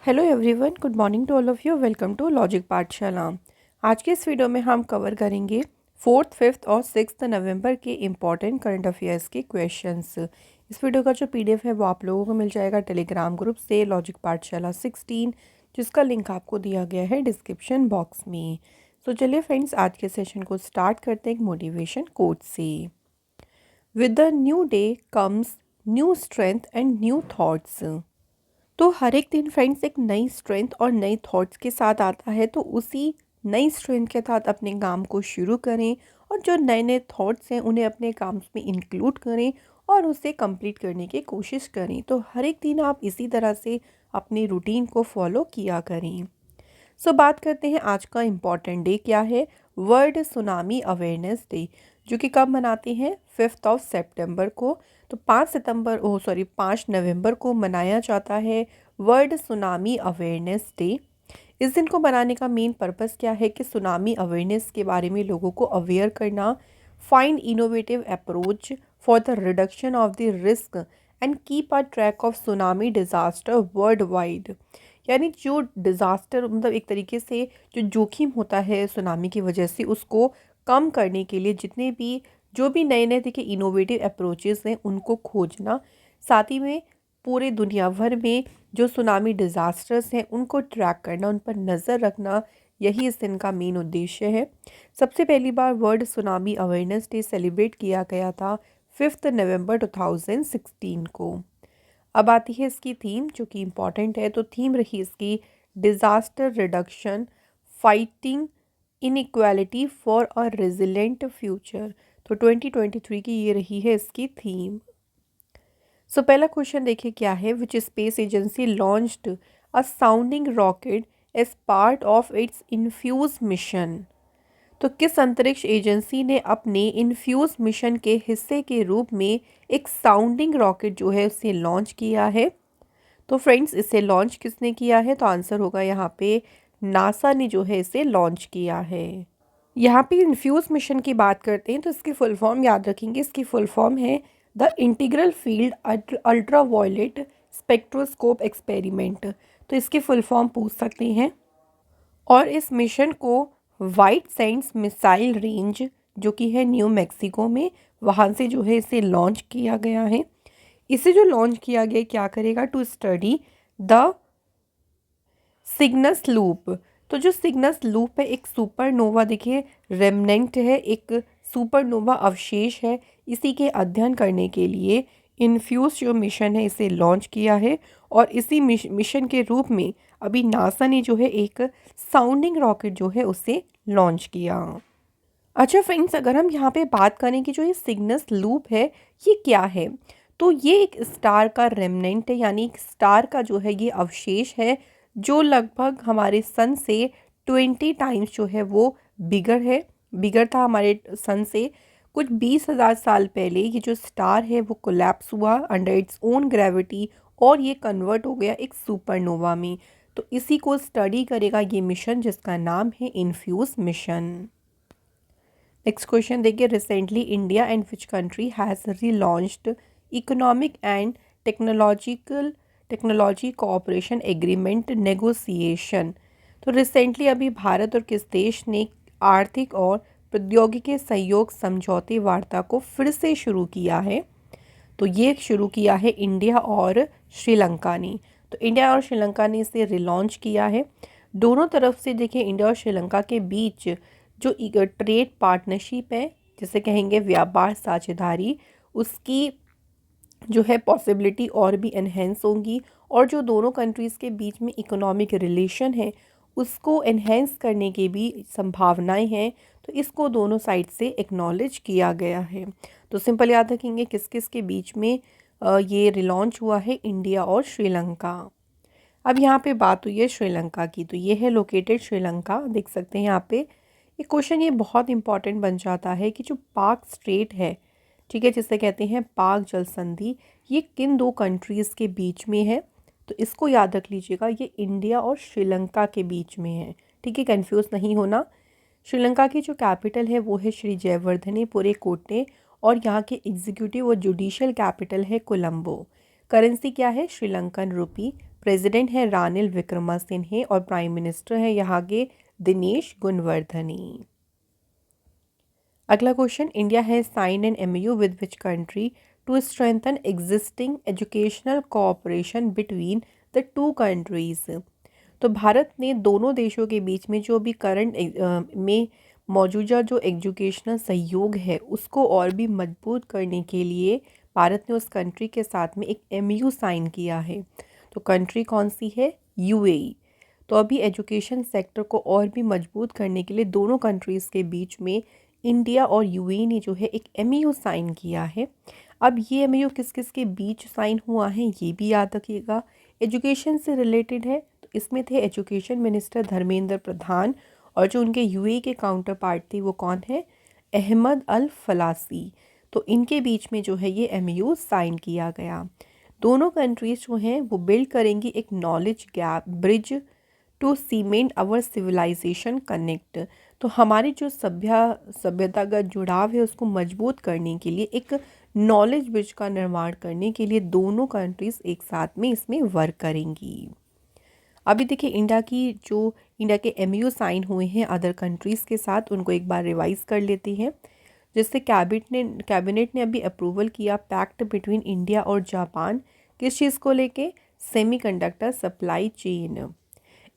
Hello everyone, good morning to all of you. Welcome to logic Pathshala. आज के इस video में हम कवर करेंगे 4th, 5th और 6th नवंबर के इम्पॉर्टेंट करंट अफेयर्स के क्वेश्चंस। इस वीडियो का जो पीडीएफ है वो आप लोगों को मिल जाएगा टेलीग्राम ग्रुप से लॉजिक पाठशाला 16, जिसका लिंक आपको दिया गया है डिस्क्रिप्शन बॉक्स में। तो चलिए फ्रेंड्स, आज के सेशन को स्टार्ट करते हैं एक मोटिवेशन कोट से। With the new day comes new strength and new thoughts. तो हर एक दिन फ्रेंड्स एक नई स्ट्रेंथ और नई थॉट्स के साथ आता है, तो उसी नई स्ट्रेंथ के साथ अपने काम को शुरू करें और जो नए नए थॉट्स हैं उन्हें अपने काम में इंक्लूड करें और उसे कंप्लीट करने की कोशिश करें। तो हर एक दिन आप इसी तरह से अपनी रूटीन को फॉलो किया करें। बात करते हैं आज का इम्पॉर्टेंट डे क्या है। वर्ल्ड सुनामी अवेयरनेस डे, जो कि कब मनाते हैं 5th ऑफ सितंबर को। तो 5 नवंबर को मनाया जाता है वर्ल्ड सुनामी अवेयरनेस डे। इस दिन को मनाने का मेन पर्पस क्या है कि सुनामी अवेयरनेस के बारे में लोगों को अवेयर करना, find innovative approach for the reduction of the risk and keep a track of tsunami disaster world wide. यानी जो डिज़ास्टर मतलब एक तरीके से जो जोखिम होता है सुनामी की वजह से, उसको कम करने के लिए जितने भी जो भी नए नए देखिए इनोवेटिव अप्रोचेस हैं उनको खोजना, साथ ही में पूरे दुनिया भर में जो सुनामी डिज़ास्टर्स हैं उनको ट्रैक करना, उन पर नज़र रखना, यही इस दिन का मेन उद्देश्य है। सबसे पहली बार world tsunami awareness day celebrate किया गया था 5 नवंबर 2016 को। अब आती है इसकी थीम, जो कि इम्पॉर्टेंट है। तो थीम रही इसकी disaster reduction, fighting inequality for a resilient future. तो 2023 की ये रही है इसकी थीम। पहला क्वेश्चन देखिए क्या है। Which space agency launched a sounding rocket as part of its INFUSE mission. तो किस अंतरिक्ष एजेंसी ने अपने इन्फ्यूज मिशन के हिस्से के रूप में एक साउंडिंग रॉकेट जो है उसे लॉन्च किया है। तो फ्रेंड्स, इसे लॉन्च किसने किया है? तो आंसर होगा यहाँ पे नासा ने जो है इसे लॉन्च किया है। यहाँ पे इन्फ्यूज मिशन की बात करते हैं तो इसकी फुल फॉर्म याद रखेंगे। इसकी फुल फॉर्म है the integral field ultraviolet spectroscope experiment. तो इसकी फुल फॉर्म पूछ सकते हैं। और इस मिशन को वाइट सैंड्स मिसाइल रेंज, जो कि है न्यू मैक्सिको में, वहाँ से जो है इसे लॉन्च किया गया है। इसे जो लॉन्च किया गया क्या करेगा? To study the Cygnus loop. तो जो सिग्नस लूप है एक सुपरनोवा देखिए रेमनेंट है, एक सुपरनोवा अवशेष है। इसी के अध्ययन करने के लिए इन्फ्यूज जो मिशन है इसे लॉन्च किया है। और इसी मिशन के रूप में अभी नासा ने जो है एक साउंडिंग रॉकेट जो है उसे लॉन्च किया। अच्छा फ्रेंड्स, अगर हम यहाँ पे बात करें कि जो ये सिग्नस लूप है ये क्या है, तो ये एक स्टार का रेमनेंट है, यानी एक स्टार का जो है ये अवशेष है जो लगभग हमारे सन से 20 टाइम्स जो है वो बिगर था हमारे सन से। कुछ 20,000 साल पहले ये जो स्टार है वो कोलैप्स हुआ अंडर इट्स ओन ग्रेविटी और ये कन्वर्ट हो गया एक सुपरनोवा में। तो इसी को स्टडी करेगा ये मिशन, जिसका नाम है इन्फ्यूज मिशन। नेक्स्ट क्वेश्चन देखिए। Recently India and which country has relaunched economic and technology cooperation agreement negotiation. तो रिसेंटली अभी भारत और किस देश ने आर्थिक और प्रौद्योगिकी सहयोग समझौते वार्ता को फिर से शुरू किया है? तो ये शुरू किया है इंडिया और श्रीलंका ने। तो इंडिया और श्रीलंका ने इसे रिलॉन्च किया है। दोनों तरफ से देखिए इंडिया और श्रीलंका के बीच जो ट्रेड पार्टनरशिप है, जिसे कहेंगे व्यापार साझेदारी, उसकी जो है पॉसिबिलिटी और भी एनहेंस होंगी। और जो दोनों कंट्रीज़ के बीच में इकोनॉमिक रिलेशन है उसको एनहेंस करने की भी संभावनाएं हैं। तो इसको दोनों साइड से एक्नॉलेज किया गया है। तो सिंपल याद रखेंगे किस किस के बीच में ये रिलॉन्च हुआ है, इंडिया और श्रीलंका। अब यहाँ पे बात हुई है श्रीलंका की, तो ये है लोकेटेड श्रीलंका, देख सकते हैं यहाँ पे। ये क्वेश्चन ये बहुत इंपॉर्टेंट बन जाता है कि जो पाक स्ट्रेट है, ठीक है, जिसे कहते हैं पाक जल संधि, ये किन दो कंट्रीज़ के बीच में है? तो इसको याद रख लीजिएगा, ये इंडिया और श्रीलंका के बीच में है। ठीक है, कंफ्यूज नहीं होना। श्रीलंका की जो कैपिटल है वो है श्री जयवर्धने कोटे और यहाँ के एग्जीक्यूटिव और जुडिशियल कैपिटल है कोलंबो। करेंसी क्या है? श्रीलंकन रुपी। प्रेसिडेंट है रानिल विक्रमसिंघे और प्राइम मिनिस्टर है यहाँ के दिनेश गुणवर्धनी। अगला question, India has sign an MoU with which country to strengthen existing educational cooperation between the two countries. तो भारत ने दोनों देशों के बीच में जो भी करंट में मौजूदा जो एजुकेशनल सहयोग है उसको और भी मजबूत करने के लिए भारत ने उस कंट्री के साथ में एक एमओयू साइन किया है। तो कंट्री कौन सी है? यूएई। तो अभी एजुकेशन सेक्टर को और भी मजबूत करने के लिए दोनों कंट्रीज़ के बीच में इंडिया और यूएई ने जो है एक एमओयू साइन किया है। अब ये एमओयू किस किस के बीच साइन हुआ है ये भी याद रखिएगा, एजुकेशन से रिलेटेड है। तो इसमें थे एजुकेशन मिनिस्टर धर्मेंद्र प्रधान और जो उनके यूएई के काउंटर पार्ट थे वो कौन है? अहमद अल फलासी। तो इनके बीच में जो है ये एमओयू साइन किया गया। दोनों कंट्रीज जो हैं वो बिल्ड करेंगी एक knowledge gap bridge to cement our civilisation connect. तो हमारी जो सभ्यतागत जुड़ाव है उसको मजबूत करने के लिए एक नॉलेज ब्रिज का निर्माण करने के लिए दोनों कंट्रीज एक साथ में इसमें वर्क करेंगी। अभी देखिए इंडिया के एमओयू साइन हुए हैं अदर कंट्रीज़ के साथ, उनको एक बार रिवाइज कर लेते हैं। जिससे कैबिनेट ने अभी अप्रूवल किया पैक्ट बिटवीन इंडिया और जापान, किस चीज़ को लेके? Semiconductor supply chain.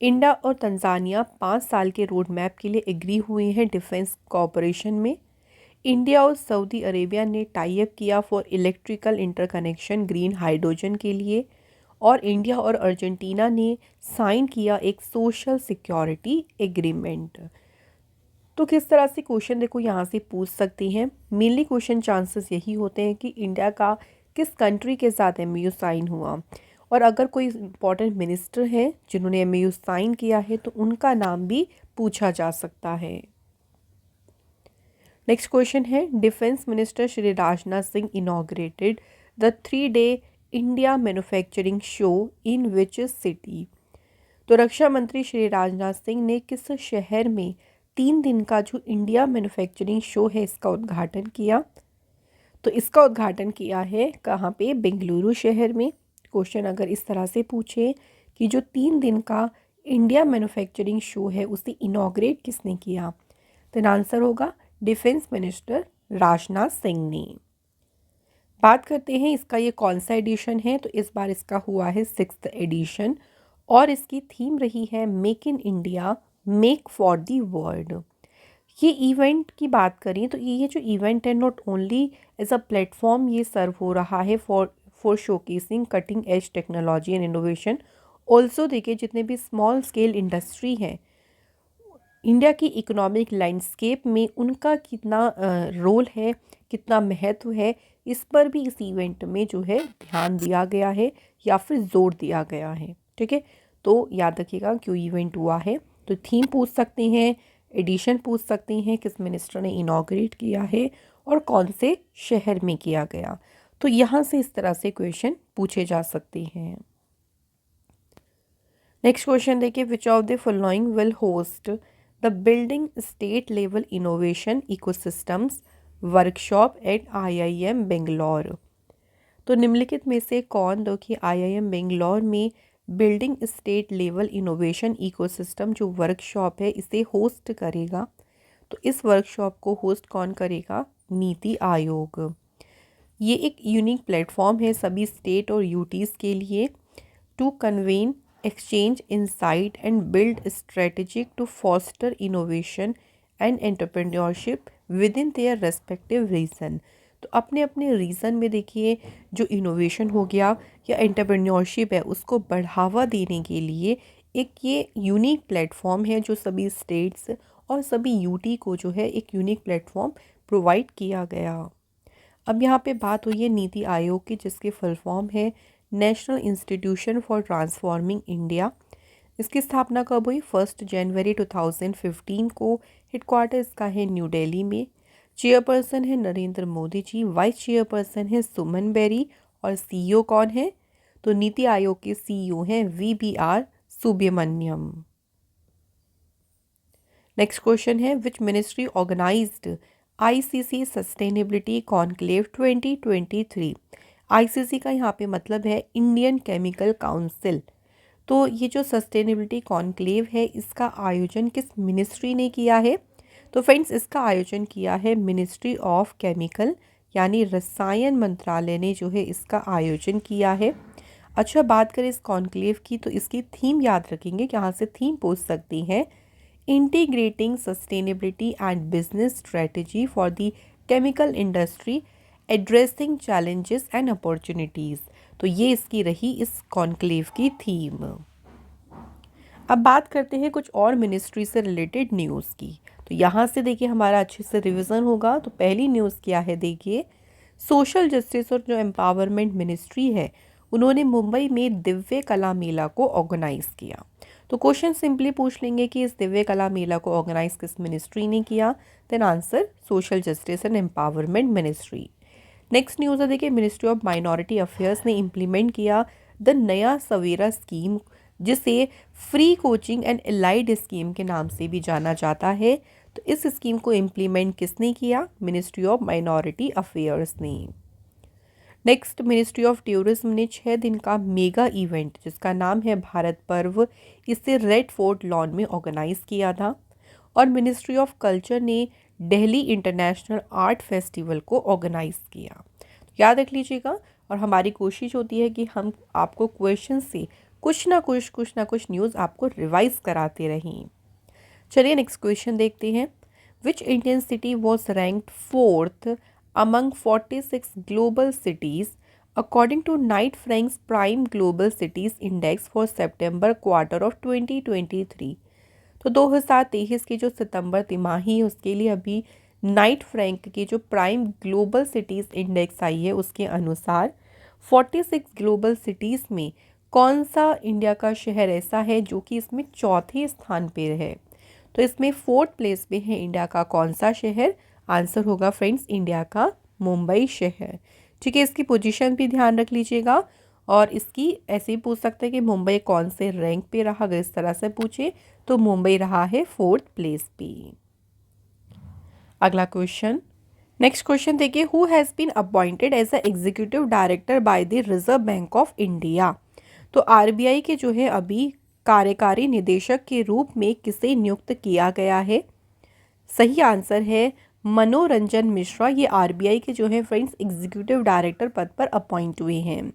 इंडिया और तंजानिया 5 साल के रोड मैप के लिए एग्री हुए हैं डिफेंस कोऑपरेशन में। इंडिया और सऊदी अरेबिया ने टाई अप किया for electrical interconnection green hydrogen के लिए। और इंडिया और अर्जेंटीना ने साइन किया एक सोशल सिक्योरिटी एग्रीमेंट। तो किस तरह से क्वेश्चन देखो यहाँ से पूछ सकते हैं। मेनली क्वेश्चन चांसेस यही होते हैं कि इंडिया का किस कंट्री के साथ एमओयू साइन हुआ, और अगर कोई इंपॉर्टेंट मिनिस्टर है जिन्होंने एमओयू साइन किया है तो उनका नाम भी पूछा जा सकता है। नेक्स्ट क्वेश्चन है, defence minister Shri Rajnath Singh inaugurated the 3-day India manufacturing show in which city. तो रक्षा मंत्री श्री राजनाथ सिंह ने किस शहर में 3 दिन का जो इंडिया मैन्युफैक्चरिंग शो है इसका उद्घाटन किया? तो इसका उद्घाटन किया है कहाँ पे? बेंगलुरु शहर में। क्वेश्चन अगर इस तरह से पूछे कि जो 3 दिन का इंडिया मैन्युफैक्चरिंग शो है उसे इनॉग्रेट किसने किया, तो आंसर होगा डिफेंस मिनिस्टर राजनाथ सिंह ने। बात करते हैं इसका ये कौन सा एडिशन है, तो इस बार इसका हुआ है 6th एडिशन और इसकी थीम रही है make in India make for the world. ये इवेंट की बात करें तो ये जो इवेंट है not only as a platform ये सर्व हो रहा है for showcasing cutting edge technology and innovation. Also देखिए जितने भी स्मॉल स्केल इंडस्ट्री हैं इंडिया की इकोनॉमिक लैंडस्केप में उनका कितना रोल है, कितना महत्व है, इस पर भी इस इवेंट में जो है ध्यान दिया गया है या फिर जोर दिया गया है। ठीक है, तो याद रखिएगा क्यों इवेंट हुआ है। तो थीम पूछ सकते हैं, एडिशन पूछ सकते हैं, किस मिनिस्टर ने इनॉग्रेट किया है और कौन से शहर में किया गया। तो यहाँ से इस तरह से क्वेश्चन पूछे जा सकते हैं। नेक्स्ट क्वेश्चन देखिए, which of the following will host the building state level innovation ecosystems workshop at IIM Bangalore. तो निम्नलिखित में से कौन देखिए IIM बेंगलोर में building state level innovation ecosystem जो वर्कशॉप है इसे होस्ट करेगा? तो इस वर्कशॉप को होस्ट कौन करेगा? नीति आयोग। ये एक यूनिक प्लेटफॉर्म है सभी स्टेट और यूटीज़ के लिए to कन्वेन exchange insight and build strategic to foster innovation and entrepreneurship within their respective region। तो अपने अपने रीजन में देखिए जो इनोवेशन हो गया या एंटरप्रेन्योरशिप है उसको बढ़ावा देने के लिए एक ये यूनिक प्लेटफॉर्म है जो सभी स्टेट्स और सभी यूटी को जो है एक यूनिक प्लेटफॉर्म प्रोवाइड किया गया। अब यहाँ पे बात हुई है नीति आयोग की जिसकी फुल फॉर्म है national institution for transforming India. इसकी स्थापना कब हुई? 1 जनवरी 2015 को। हेडक्वार्टर इसका है न्यू दिल्ली में। चेयरपर्सन है नरेंद्र मोदी जी, वाइस चेयरपर्सन है सुमन बेरी और सीईओ कौन है? तो नीति आयोग के सीईओ हैं VBR सुब्रमण्यम। नेक्स्ट क्वेश्चन है, which ministry organised ICC sustainability conclave 2023। ICC का यहाँ पे मतलब है इंडियन केमिकल काउंसिल। तो ये जो सस्टेनेबिलिटी कॉन्क्लेव है इसका आयोजन किस मिनिस्ट्री ने किया है? तो फ्रेंड्स इसका आयोजन किया है मिनिस्ट्री ऑफ केमिकल यानी रसायन मंत्रालय ने जो है इसका आयोजन किया है। अच्छा, बात करें इस कॉन्क्लेव की तो इसकी थीम याद रखेंगे, यहाँ से थीम पूछ सकती हैं, integrating sustainability and business strategy for the chemical industry addressing challenges and opportunities. तो ये इसकी रही इस कॉन्क्लेव की थीम। अब बात करते हैं कुछ और मिनिस्ट्री से रिलेटेड न्यूज़ की। तो यहाँ से देखिए हमारा अच्छे से रिवीजन होगा। तो पहली न्यूज़ क्या है, देखिए सोशल जस्टिस और जो एम्पावरमेंट मिनिस्ट्री है उन्होंने मुंबई में दिव्य कला मेला को ऑर्गेनाइज किया। तो क्वेश्चन सिंपली पूछ लेंगे कि इस दिव्य कला मेला को ऑर्गेनाइज किस मिनिस्ट्री ने किया? Then answer social justice and empowerment ministry. Next news है, देखिए मिनिस्ट्री ऑफ माइनॉरिटी अफेयर्स ने इम्प्लीमेंट किया द नया सवेरा स्कीम, जिसे free coaching and allied scheme के नाम से भी जाना जाता है। तो इस स्कीम को इम्प्लीमेंट किसने किया? मिनिस्ट्री ऑफ माइनॉरिटी अफेयर्स ने। नेक्स्ट, मिनिस्ट्री ऑफ टूरिज्म ने 6 दिन का मेगा इवेंट जिसका नाम है भारत पर्व, इसे रेड फोर्ट लॉन में ऑर्गेनाइज किया था। और मिनिस्ट्री ऑफ कल्चर ने दिल्ली इंटरनेशनल आर्ट फेस्टिवल को ऑर्गेनाइज किया। याद रख लीजिएगा। और हमारी कोशिश होती है कि हम आपको क्वेश्चन से कुछ ना कुछ न्यूज़ आपको रिवाइज कराते रहें। चलिए नेक्स्ट क्वेश्चन देखते हैं। Which Indian city was ranked 4th among 46 global cities according to Knight Frank's Prime Global Cities Index for September quarter of 2023। तो 2023 की जो सितंबर तिमाही है उसके लिए अभी नाइट फ्रैंक की जो प्राइम ग्लोबल सिटीज़ इंडेक्स आई है उसके अनुसार 46 ग्लोबल सिटीज़ में कौन सा इंडिया का शहर ऐसा है जो कि इसमें चौथे स्थान पर है? तो इसमें 4th प्लेस पे है इंडिया का कौन सा शहर? आंसर होगा फ्रेंड्स इंडिया का मुंबई शहर। ठीक है, इसकी पोजीशन भी ध्यान रख लीजिएगा। और इसकी ऐसे ही पूछ सकते हैं कि मुंबई कौन से रैंक पे रहा, अगर इस तरह से पूछे तो मुंबई रहा है 4th प्लेस पे। अगला क्वेश्चन, नेक्स्ट क्वेश्चन देखिए, who has been appointed as a executive director by the reserve bank of India. तो आरबीआई के जो है अभी कार्यकारी निदेशक के रूप में किसे नियुक्त किया गया है? सही आंसर है मनोरंजन मिश्रा। ये आरबीआई के जो है फ्रेंड्स एग्जीक्यूटिव डायरेक्टर पद पर अपॉइंट हुए हैं।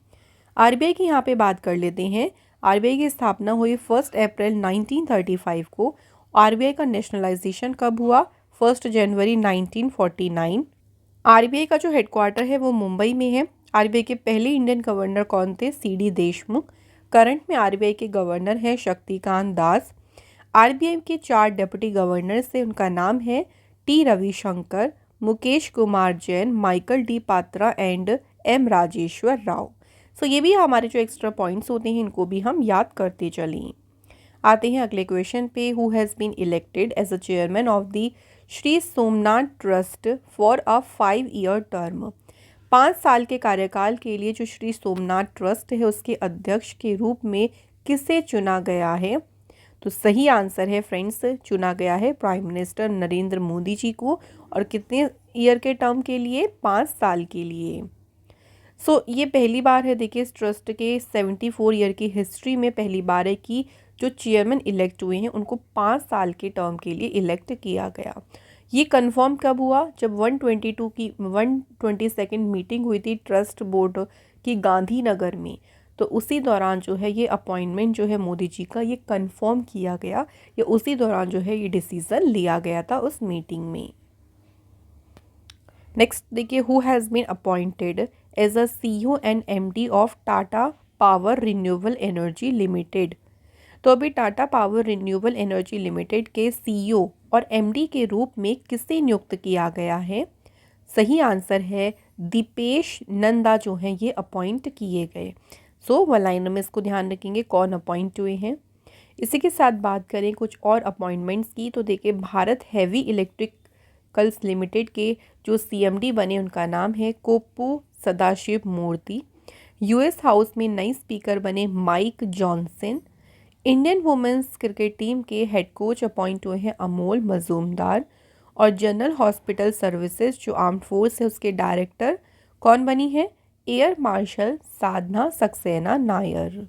आरबीआई की यहाँ पे बात कर लेते हैं। आरबीआई की स्थापना हुई 1 अप्रैल 1935 को। आरबीआई का नेशनलाइजेशन कब हुआ? 1 जनवरी 1949। आरबीआई का जो हेडक्वार्टर है वो मुंबई में है। आरबीआई के पहले इंडियन गवर्नर कौन थे? सीडी देशमुख। करंट में आरबीआई के गवर्नर हैं शक्तिकांत दास। आरबीआई के 4 डिप्टी गवर्नर से, उनका नाम है T Ravishankar, Mukesh Kumar Jain, Michael D Patra and M Rajeshwar Rao. So ये भी हमारे जो एक्स्ट्रा पॉइंट्स होते हैं इनको भी हम याद करते चलें। आते हैं अगले क्वेश्चन पे। Who has been elected as a chairman of the Shri Somnath trust for a 5-year term. 5 साल के कार्यकाल के लिए जो श्री सोमनाथ ट्रस्ट है उसके अध्यक्ष के रूप में किसे चुना गया है? तो सही आंसर है फ्रेंड्स, चुना गया है प्राइम मिनिस्टर नरेंद्र मोदी जी को। और कितने ईयर के टर्म के लिए? 5 साल के लिए। ये पहली बार है, देखिए इस ट्रस्ट के 74 ईयर की हिस्ट्री में पहली बार है कि जो चेयरमैन इलेक्ट हुए हैं उनको 5 साल के टर्म के लिए इलेक्ट किया गया। ये कंफर्म कब हुआ? जब 122nd मीटिंग हुई थी ट्रस्ट बोर्ड की गांधीनगर में। तो उसी दौरान जो है ये अपॉइंटमेंट जो है मोदी जी का ये कंफर्म किया गया, या उसी दौरान जो है ये डिसीज़न लिया गया था उस मीटिंग में। नेक्स्ट देखिए, who has been appointed as a CEO and MD of Tata power renewable energy limited. तो अभी Tata power renewable energy limited के सीईओ और एमडी के रूप में किसे नियुक्त किया गया है? सही आंसर है दीपेश नंदा जो हैं ये अपॉइंट किए गए। वन लाइनर में इसको ध्यान रखेंगे कौन अपॉइंट हुए हैं। इसी के साथ बात करें कुछ और अपॉइंटमेंट्स की। तो देखिए भारत हैवी इलेक्ट्रिकल्स लिमिटेड के जो सीएमडी बने उनका नाम है कोप्पू सदाशिव मूर्ति। यूएस हाउस में नई स्पीकर बने Mike Johnson. Indian women's cricket team के हेड कोच अपॉइंट हुए हैं अमोल मजूमदार। और जनरल हॉस्पिटल सर्विसेज जो आर्म्ड फोर्स है उसके डायरेक्टर कौन बनी है? Air marshal Sadhana Saxena Nair.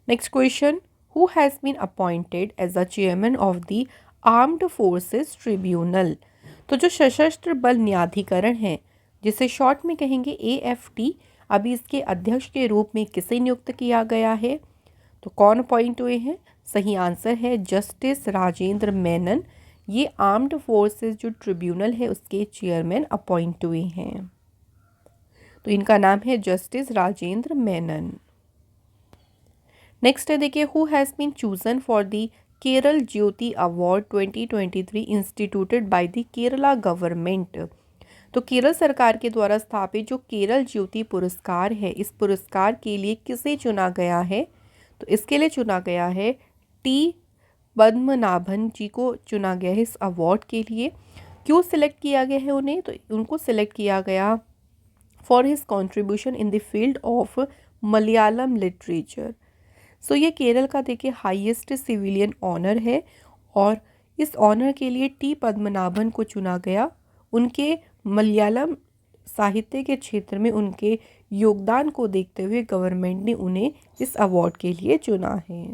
Next question, who has been appointed as the chairman of the armed forces tribunal. तो जो सशस्त्र बल न्यायाधिकरण है, जिसे शॉर्ट में कहेंगे AFT, अभी इसके अध्यक्ष के रूप में किसे नियुक्त किया गया है? तो कौन अपॉइंट हुए हैं? सही आंसर है जस्टिस राजेंद्र मेनन। ये आर्म्ड फोर्सेस जो ट्रिब्यूनल है उसके चेयरमैन अपॉइंट हुए हैं। तो इनका नाम है जस्टिस राजेंद्र मेनन। नेक्स्ट है देखिए, who has been chosen for the Kerala Jyoti award 2023 instituted by the Kerala government. तो केरल सरकार के द्वारा स्थापित जो केरल ज्योति पुरस्कार है, इस पुरस्कार के लिए किसे चुना गया है? तो इसके लिए चुना गया है टी पद्मनाभन जी को चुना गया है इस अवार्ड के लिए। क्यों सिलेक्ट किया गया है उन्हें? तो उनको सिलेक्ट किया गया for his contribution in the field of Malayalam literature. So ये केरल का देखिए हाईएस्ट सिविलियन ऑनर है और इस ऑनर के लिए टी पद्मनाभन को चुना गया। उनके मलयालम साहित्य के क्षेत्र में उनके योगदान को देखते हुए गवर्नमेंट ने उन्हें इस अवार्ड के लिए चुना है।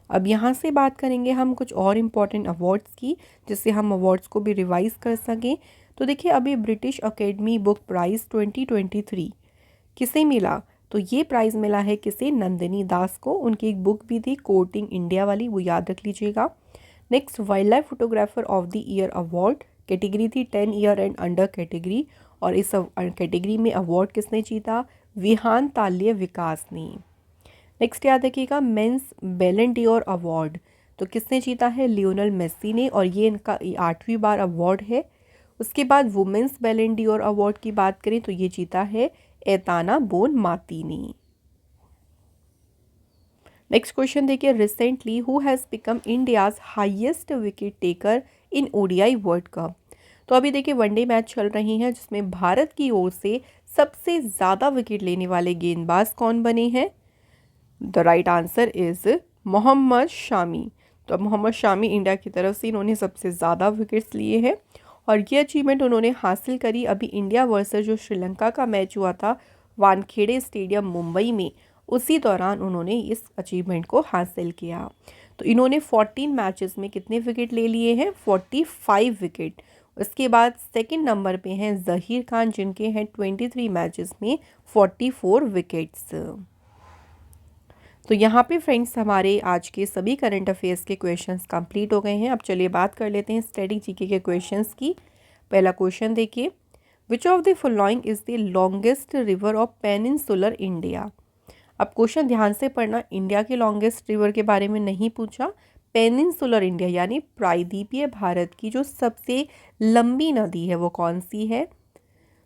अब यहाँ से बात करेंगे हम कुछ और इम्पॉर्टेंट अवार्ड्स की, जिससे हम अवार्ड्स को भी रिवाइज कर सकें। तो देखिए, अभी ब्रिटिश अकेडमी बुक प्राइज़ 2023 किसे मिला? तो ये प्राइज़ मिला है किसे? नंदिनी दास को। उनकी एक बुक भी थी कोर्टिंग इंडिया वाली, वो याद रख लीजिएगा। Next, wild life photographer of the year award, category थी 10 ईयर एंड अंडर कैटेगरी, और इस कैटेगरी में अवार्ड किसने जीता? विहान ताल्य विकास ने। नेक्स्ट याद रखिएगा, मेंस बैलन डी'ओर अवार्ड, तो किसने जीता है? लियोनल मेसी ने, और ये इनका 8वीं बार अवार्ड है। उसके बाद वुमेंस बैलन डी'ओर अवार्ड की बात करें तो ये जीता है एताना बोन माती ने। नेक्स्ट क्वेश्चन देखिए, recently who has become India's highest wicket taker in ODI world cup. तो अभी देखिए वनडे मैच चल रही हैं, जिसमें भारत की ओर से सबसे ज़्यादा विकेट लेने वाले गेंदबाज कौन बने हैं? The right answer is Mohammed Shami. तो अब मोहम्मद शामी इंडिया की तरफ से इन्होंने सबसे ज़्यादा विकेट्स लिए हैं और ये अचीवमेंट उन्होंने हासिल करी अभी इंडिया वर्सेस जो श्रीलंका का मैच हुआ था वानखेड़े स्टेडियम मुंबई में, उसी दौरान उन्होंने इस अचीवमेंट को हासिल किया। तो इन्होंने 14 मैचेस में कितने विकेट ले लिए हैं? 45 विकेट। उसके बाद सेकंड नंबर पे हैं ज़हीर खान, जिनके हैं 23 मैचेस में 44 विकेट्स। तो यहाँ पे फ्रेंड्स हमारे आज के सभी करंट अफेयर्स के क्वेश्चंस कंप्लीट हो गए हैं। अब चलिए बात कर लेते हैं स्टैटिक जीके के क्वेश्चंस की। पहला क्वेश्चन देखिए, which of the following is the longest river of peninsular India. अब क्वेश्चन ध्यान से पढ़ना, इंडिया के लॉन्गेस्ट रिवर के बारे में नहीं पूछा, पेनिनसुलर इंडिया यानी प्रायद्वीपीय भारत की जो सबसे लंबी नदी है वो कौन सी है?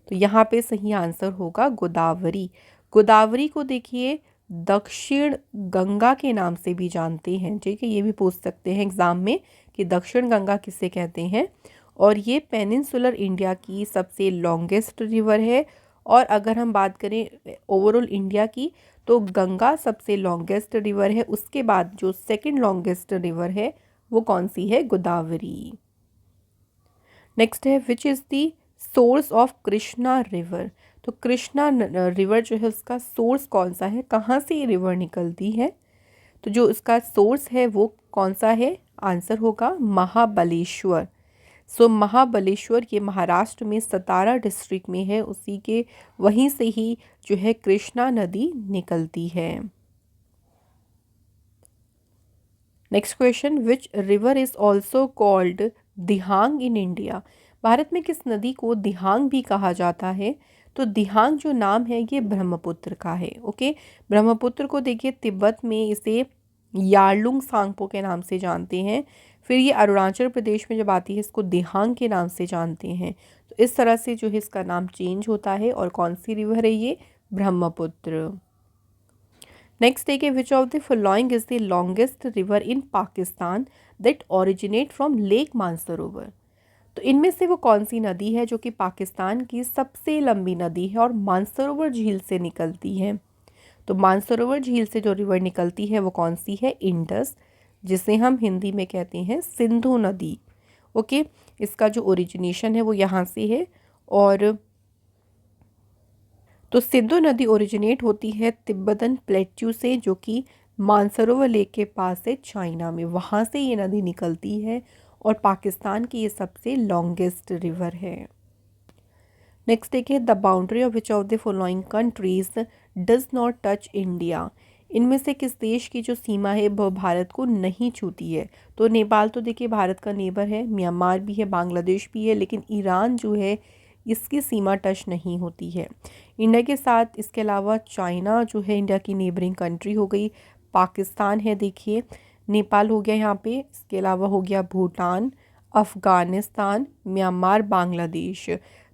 तो यहाँ पे सही आंसर होगा गोदावरी। गोदावरी को देखिए दक्षिण गंगा के नाम से भी जानते हैं, ठीक है, ये भी पूछ सकते हैं एग्जाम में कि दक्षिण गंगा किसे कहते हैं। और ये पेनिनसुलर इंडिया की सबसे लॉन्गेस्ट रिवर है। और अगर हम बात करें ओवरऑल इंडिया की, तो गंगा सबसे लॉन्गेस्ट रिवर है, उसके बाद जो सेकंड लॉन्गेस्ट रिवर है वो कौन सी है? गोदावरी। नेक्स्ट है, which is the source of Krishna river. तो कृष्णा रिवर जो है उसका सोर्स कौन सा है? कहाँ से ये रिवर निकलती है? तो जो इसका सोर्स है वो कौन सा है? आंसर होगा महाबलेश्वर। सो महाबलेश्वर ये महाराष्ट्र में सतारा डिस्ट्रिक्ट में है, उसी के वहीं से ही जो है कृष्णा नदी निकलती है। Next question, which river is also called Dihang in India. Bharat में किस नदी को दिहांग भी कहा जाता है? तो दिहांग जो नाम है ये ब्रह्मपुत्र का है। ओके, ब्रह्मपुत्र को देखिए तिब्बत में इसे यारलुंग सांगपो के नाम से जानते हैं। फिर ये अरुणाचल प्रदेश में जब आती है इसको दिहांग के नाम से जानते हैं। तो इस तरह से जो है इसका नाम चेंज होता है। और कौन सी रिवर है ये? ब्रह्मपुत्र। नेक्स्ट देखिए, which of the following is the longest river in Pakistan that originate from lake Mansarovar. तो इनमें से वो कौन सी नदी है जो कि पाकिस्तान की सबसे लंबी नदी है और मानसरोवर झील से निकलती है? तो मानसरोवर झील से जो रिवर निकलती है वो कौन सी है? इंडस, जिसे हम हिंदी में कहते हैं सिंधु नदी। ओके, इसका जो ओरिजिनेशन है वो यहाँ से है। और तो सिंधु नदी ओरिजिनेट होती है तिब्बतन प्लेट्यू से, जो कि मानसरोवर लेक के पास है चाइना में, वहाँ से ये नदी निकलती है और पाकिस्तान की ये सबसे लॉन्गेस्ट रिवर है। नेक्स्ट देखिए, the boundary of which of the following countries does not touch India. इनमें से किस देश की जो सीमा है वह भारत को नहीं छूती है। तो नेपाल तो देखिए भारत का नेबर है, म्यांमार भी है, बांग्लादेश भी है, लेकिन ईरान जो है इसकी सीमा टच नहीं होती है इंडिया के साथ। इसके अलावा चाइना जो है इंडिया की नेबरिंग कंट्री हो गई, पाकिस्तान है देखिए, नेपाल हो गया यहाँ पे, इसके अलावा हो गया भूटान, अफ़गानिस्तान, म्यांमार, बांग्लादेश।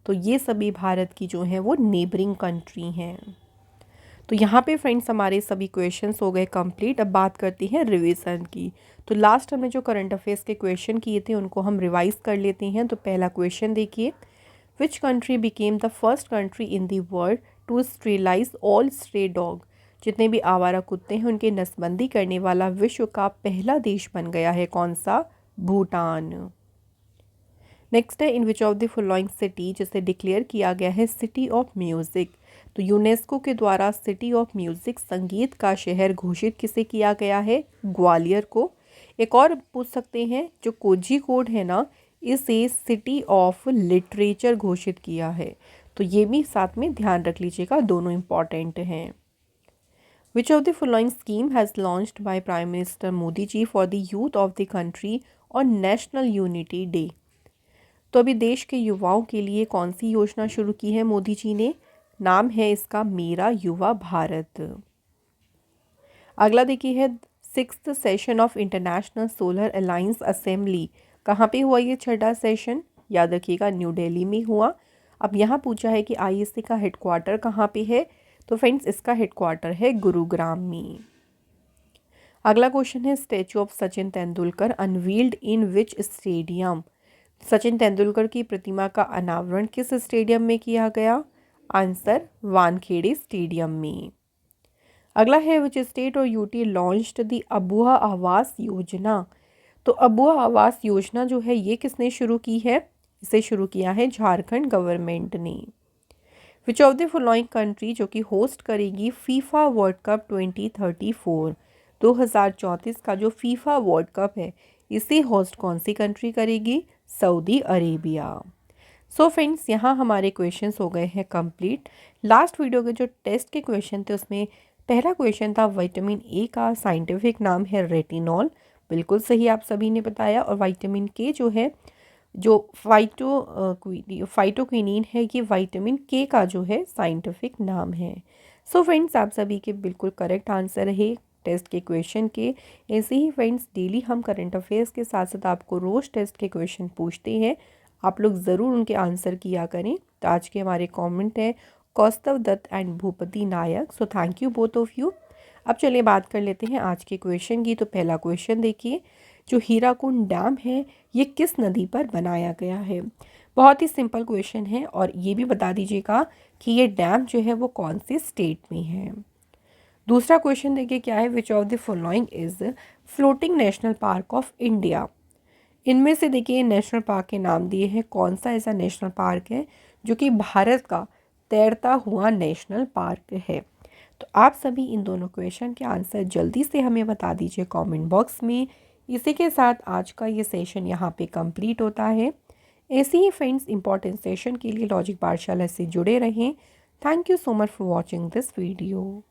तो ये सभी भारत की जो है वो नेबरिंग कंट्री हैं। तो यहाँ पे फ्रेंड्स हमारे सभी क्वेश्चंस हो गए कंप्लीट। अब बात करते हैं रिवीजन की। तो लास्ट हमने जो करंट अफेयर्स के क्वेश्चन किए थे उनको हम रिवाइज कर लेते हैं। तो पहला क्वेश्चन देखिए, which country became the first country in the world to sterilise all stray dog. जितने भी आवारा कुत्ते हैं उनकी नसबंदी करने वाला विश्व का पहला देश बन गया है, कौन सा? भूटान। नेक्स्ट है, in which of the following city, जिसे डिक्लेयर किया गया है सिटी ऑफ म्यूज़िक। तो यूनेस्को के द्वारा सिटी ऑफ म्यूज़िक, संगीत का शहर घोषित किसे किया गया है? ग्वालियर को। एक और पूछ सकते हैं, जो कोझिकोड है ना, इसे सिटी ऑफ लिटरेचर घोषित किया है। तो ये भी साथ में ध्यान रख लीजिएगा, दोनों इम्पॉर्टेंट हैं। Which of the following scheme has launched by prime minister Modi ji for the youth of the country on national unity day. तो अभी देश के युवाओं के लिए कौन सी योजना शुरू की है मोदी जी ने? नाम है इसका मेरा युवा भारत। अगला देखिए है, 6th session of international solar alliance assembly. कहाँ पे हुआ ये 6वां सेशन? याद रखिएगा, न्यू दिल्ली में हुआ। अब यहाँ पूछा है कि आईएसए का हेडक्वार्टर कहाँ पे है? तो फ्रेंड्स इसका हेडक्वार्टर है गुरुग्राम में। अगला क्वेश्चन है, statue of Sachin Tendulkar unveiled in which stadium. Sachin Tendulkar की प्रतिमा का अनावरण किस स्टेडियम में किया गया? आंसर, वानखेड़े स्टेडियम में। अगला है, विच स्टेट और UT launched the Abua Awas Yojana. तो अबुआ आवास योजना जो है ये किसने शुरू की है? इसे शुरू किया है झारखंड गवर्नमेंट ने। विच ऑफ द फॉलोइंग कंट्री जो कि होस्ट करेगी फीफा वर्ल्ड कप 2034, 2034 का जो फीफा वर्ल्ड कप है इसे होस्ट कौन सी कंट्री करेगी? Saudi Arabia. सो फ्रेंड्स यहाँ हमारे क्वेश्चंस हो गए हैं कंप्लीट। लास्ट वीडियो के जो टेस्ट के क्वेश्चन थे उसमें पहला क्वेश्चन था विटामिन ए का साइंटिफिक नाम है रेटिनॉल, बिल्कुल सही आप सभी ने बताया। और विटामिन के जो है, जो फाइटोक्विनीन है, ये विटामिन के का जो है साइंटिफिक नाम है। सो फ्रेंड्स आप सभी के बिल्कुल करेक्ट आंसर रहे टेस्ट के क्वेश्चन के। ऐसे ही फ्रेंड्स डेली हम करंट अफेयर्स के साथ साथ आपको रोज़ टेस्ट के क्वेश्चन पूछते हैं, आप लोग ज़रूर उनके आंसर किया करें। तो आज के हमारे कमेंट है Kaustav Dutt and Bhupati Nayak. So thank you both of you. अब चलिए बात कर लेते हैं आज के क्वेश्चन की। तो पहला क्वेश्चन देखिए, जो हीराकुंड डैम है ये किस नदी पर बनाया गया है? बहुत ही सिंपल क्वेश्चन है और ये भी बता दीजिएगा कि ये डैम जो है वो कौन से स्टेट में है। दूसरा क्वेश्चन देखिए क्या है, विच of the following is floating national park of India. इनमें से देखिए नेशनल पार्क के नाम दिए हैं, कौन सा ऐसा नेशनल पार्क है जो कि भारत का तैरता हुआ नेशनल पार्क है? तो आप सभी इन दोनों क्वेश्चन के आंसर जल्दी से हमें बता दीजिए कमेंट बॉक्स में। इसी के साथ आज का ये सेशन यहाँ पे कंप्लीट होता है। ऐसे ही फ्रेंड्स इंपॉर्टेंट सेशन के लिए लॉजिक पाठशाला से जुड़े रहें। Thank you so much for watching this video.